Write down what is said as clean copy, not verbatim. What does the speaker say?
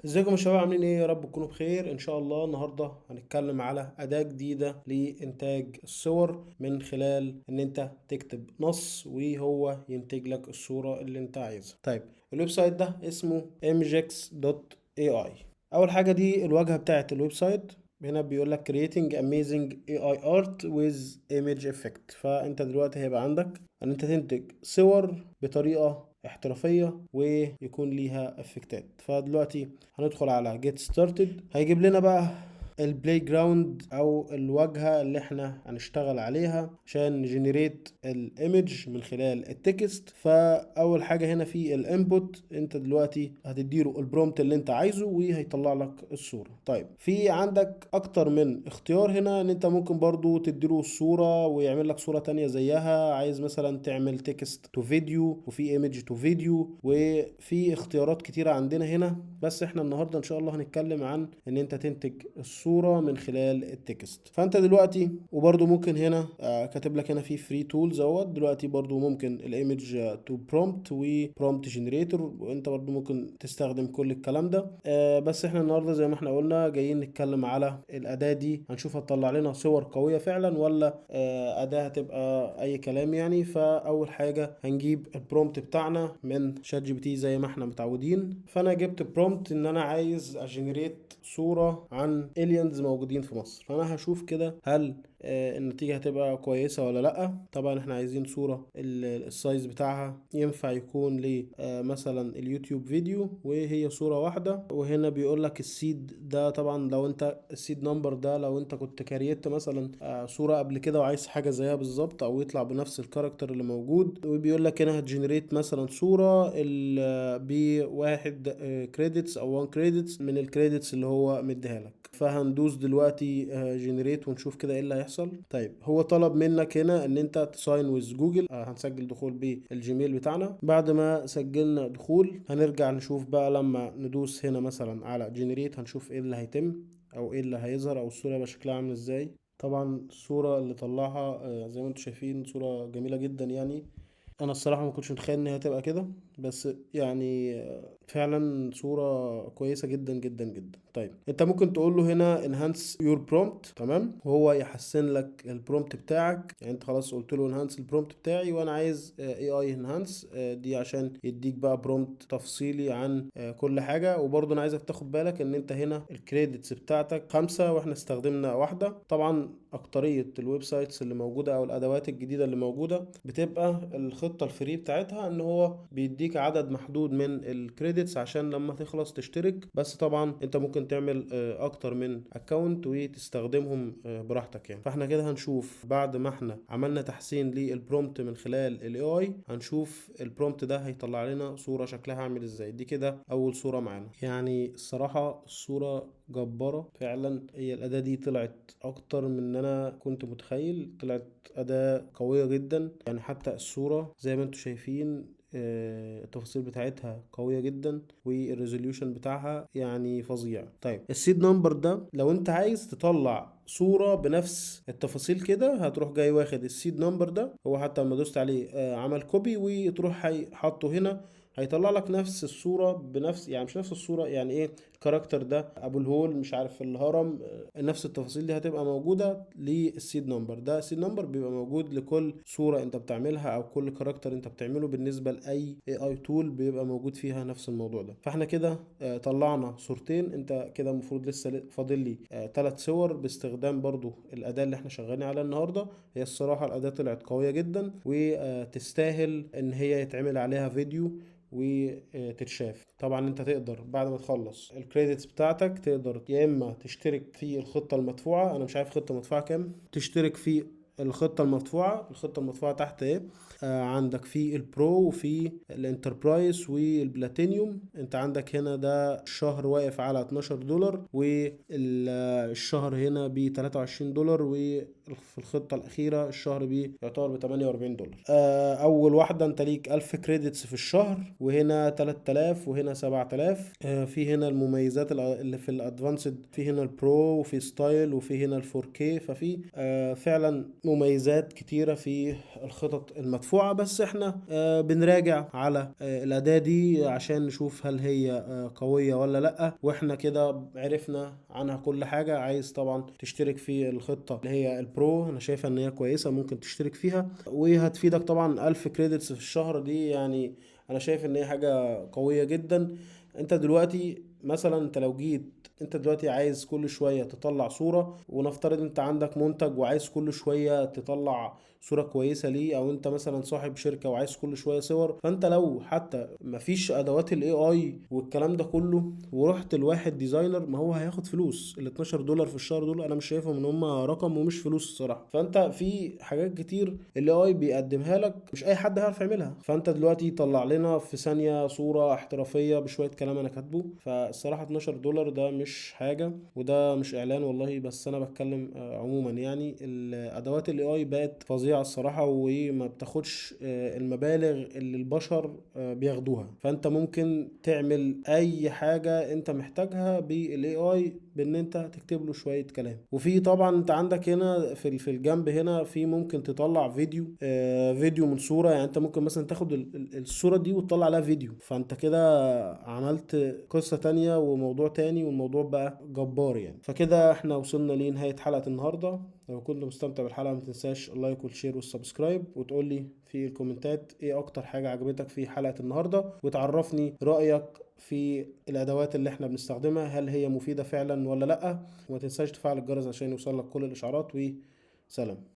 ازيكم يا شباب، عاملين ايه؟ يا رب تكونوا بخير ان شاء الله. النهارده هنتكلم على اداة جديدة لانتاج الصور من خلال ان انت تكتب نص وهو ينتج لك الصورة اللي انت عايزها. طيب، الويب سايت ده اسمه imgex.ai. اول حاجة دي الواجهة بتاعت الويب سايت. هنا بيقول لك creating amazing AI art with image effect. فانت دلوقتي هيبقى عندك ان انت تنتج صور بطريقة احترافية ويكون ليها افكتات. فدلوقتي هندخل على get started. هيجيب لنا بقى البلاي جراوند او الواجهة اللي احنا هنشتغل عليها عشان نجنريت الايمج من خلال التكست. فاول حاجة هنا في الانبوت، انت دلوقتي هتديله البرومت اللي انت عايزه وهيطلع لك الصورة. طيب، في عندك اكتر من اختيار هنا، ان انت ممكن برضو تديله الصورة ويعمل لك صورة تانية زيها. عايز مثلا تعمل تكست تو فيديو، وفي ايمج تو فيديو، وفي اختيارات كتيرة عندنا هنا. بس احنا النهاردة ان شاء الله هنتكلم عن ان انت تنتج الصورة من خلال التكست. فانت دلوقتي وبرضو ممكن هنا كاتب لك هنا في فري تولز اهوت. دلوقتي برضو ممكن الايمج تو برومبت وبرومبت جنريتور، وانت برضو ممكن تستخدم كل الكلام ده. بس احنا النهارده زي ما احنا قلنا جايين نتكلم على الاداة دي، هنشوف هتطلع لنا صور قوية فعلا ولا اداة هتبقى اي كلام يعني. فاول حاجة هنجيب البرومبت بتاعنا من شات جي بي تي زي ما احنا متعودين. فانا جبت برومبت ان انا عايز اجنريت صورة عن الينز موجودين في مصر. فانا هشوف كده هل النتيجة هتبقى كويسة ولا لأ. طبعا احنا عايزين صورة السايز بتاعها ينفع يكون ل مثلا اليوتيوب فيديو، وهي صورة واحدة. وهنا بيقول لك السيد ده، طبعا لو انت السيد نمبر ده لو انت كنت كريت مثلا صورة قبل كده وعايز حاجة زيها بالظبط او يطلع بنفس الكاركتر اللي موجود. وبيقول لك هنا هتجنريت مثلا صورة بواحد كريدتس او 1 كريدتس من الكريدتس اللي هو مديها لك. فهندوس دلوقتي جنريت ونشوف كده ايه اللي هيحصل. طيب، هو طلب منك هنا ان انت تساين ويز جوجل. هنسجل دخول بالجيميل بتاعنا. بعد ما سجلنا دخول هنرجع نشوف بقى لما ندوس هنا مثلا على جنريت، هنشوف ايه اللي هيتم او ايه اللي هيظهر او الصورة يبقى شكلها عامل ازاي. طبعا الصورة اللي طلعها زي ما انتم شايفين صورة جميلة جدا يعني. انا الصراحه ما كنتش متخيل ان هي هتبقى كده، بس يعني فعلا صوره كويسه جدا جدا جدا. طيب، انت ممكن تقول له هنا enhance your prompt، تمام، وهو يحسن لك البرومبت بتاعك. يعني انت خلاص قلت له enhance البرومبت بتاعي وانا عايز AI enhance دي عشان يديك بقى برومبت تفصيلي عن كل حاجه. وبرضه انا عايزك تاخد بالك ان انت هنا الكريدتس بتاعتك 5 واحنا استخدمنا واحده. طبعا اكتريه الويب سايتس اللي موجوده او الادوات الجديده اللي موجوده بتبقى الخطة الفري بتاعتها ان هو بيديك عدد محدود من الكريدتس عشان لما تخلص تشترك. بس طبعا انت ممكن تعمل اكتر من اكونت وتستخدمهم براحتك يعني. فاحنا كده هنشوف بعد ما احنا عملنا تحسين للبرومت من خلال الاي اي، هنشوف البرومت ده هيطلع لنا صورة شكلها عامل ازاي. دي كده اول صورة معانا. يعني الصراحة الصورة جبارة فعلا. هي الأداة دي طلعت أكتر من إن أنا كنت متخيل. طلعت أداة قوية جدا يعني. حتى الصورة زي ما انتم شايفين التفاصيل بتاعتها قوية جدا والريزوليوشن بتاعها يعني فظيع. طيب، السيد نمبر ده لو انت عايز تطلع صورة بنفس التفاصيل كده هتروح جاي واخد السيد نمبر ده. هو حتى لما دوست عليه عمل كوبي وتروح حاطه هنا، هيطلع لك نفس الصورة بنفس، يعني مش نفس الصورة يعني ايه، الكاركتر ده ابو الهول مش عارف في الهرم، نفس التفاصيل دي هتبقى موجودة للسيد نمبر ده. السيد نمبر بيبقى موجود لكل صورة انت بتعملها او كل كاركتر انت بتعمله. بالنسبة لاي اي تول بيبقى موجود فيها نفس الموضوع ده. فاحنا كده طلعنا صورتين. انت كده المفروض لسه فاضل لي 3 صور باستخدام برضو الاداة اللي احنا شغالين عليها النهاردة. هي الصراحة الاداة طلعت قوية جدا وتستاهل ان هي يتعمل عليها فيديو وتتشاف. طبعا انت تقدر بعد ما تخلص الكريدتس بتاعتك تقدر يا اما تشترك في الخطة المدفوعة. انا مش عارف خطة مدفوعة كام، تشترك في الخطة المدفوعة. الخطة المدفوعة تحت ايه؟ عندك في البرو وفي الانتربرايز والبلاتينيوم. انت عندك هنا ده الشهر واقف على $12 والشهر هنا ب $23، وفي الخطة الأخيرة الشهر يعتبر ب $48. أول واحدة أنت ليك 1000 كريدتس في الشهر، وهنا 3000 وهنا 7000. في هنا المميزات اللي في الأدفانسد، في هنا البرو وفي ستايل وفي هنا ال 4K. ففي فعلا مميزات كتيرة في الخطط المدفوعة، بس احنا بنراجع على الأداة دي عشان نشوف هل هي قوية ولا لأ. واحنا كده عرفنا عنها كل حاجة. عايز طبعا تشترك في الخطة اللي هي البرو، انا شايفها ان هي كويسة، ممكن تشترك فيها وهتفيدك طبعا 1000 كريدتس في الشهر. دي يعني انا شايف ان هي حاجة قوية جدا. انت دلوقتي مثلا، انت لو جيت انت دلوقتي عايز كل شوية تطلع صورة، ونفترض انت عندك منتج وعايز كل شوية تطلع صورة كويسة ليه، او انت مثلا صاحب شركة وعايز كل شوية صور، فانت لو حتى مفيش ادوات الاي اي والكلام ده كله ورحت لواحد ديزاينر، ما هو هياخد فلوس. ال $12 في الشهر دول انا مش شايفهم ان هم رقم ومش فلوس الصراحة. فانت في حاجات كتير الاي اي بيقدمها لك مش اي حد هيعرف يعملها. فانت دلوقتي طلع لنا في ثانية صورة احترافية بشوية كلام انا كاتبه. فالصراحة $12 ده مش حاجة، وده مش اعلان والله، بس انا بتكلم عموما. يعني الادوات الاي اي بقت فظيعة الصراحة، وما بتاخدش المبالغ اللي البشر بياخدوها. فانت ممكن تعمل اي حاجة انت محتاجها بالاي اي بان انت تكتب له شوية كلام. وفي طبعا انت عندك هنا في الجنب هنا في ممكن تطلع فيديو، فيديو من صورة. يعني انت ممكن مثلا تاخد الصورة دي وتطلع عليها فيديو، فانت كده عملت قصة تانية وموضوع تاني، والموضوع بقى جبار يعني. فكده احنا وصلنا لنهاية حلقة النهاردة. لو كنت مستمتع بالحلقة ما تنساش اللايك والشير والسبسكرايب، وتقول لي في الكومنتات ايه اكتر حاجة عجبتك في حلقة النهاردة، وتعرفني رأيك في الادوات اللي احنا بنستخدمها، هل هي مفيدة فعلا ولا لا. وما تنساش تفعل الجرس عشان يوصلك كل الاشعارات. وسلام.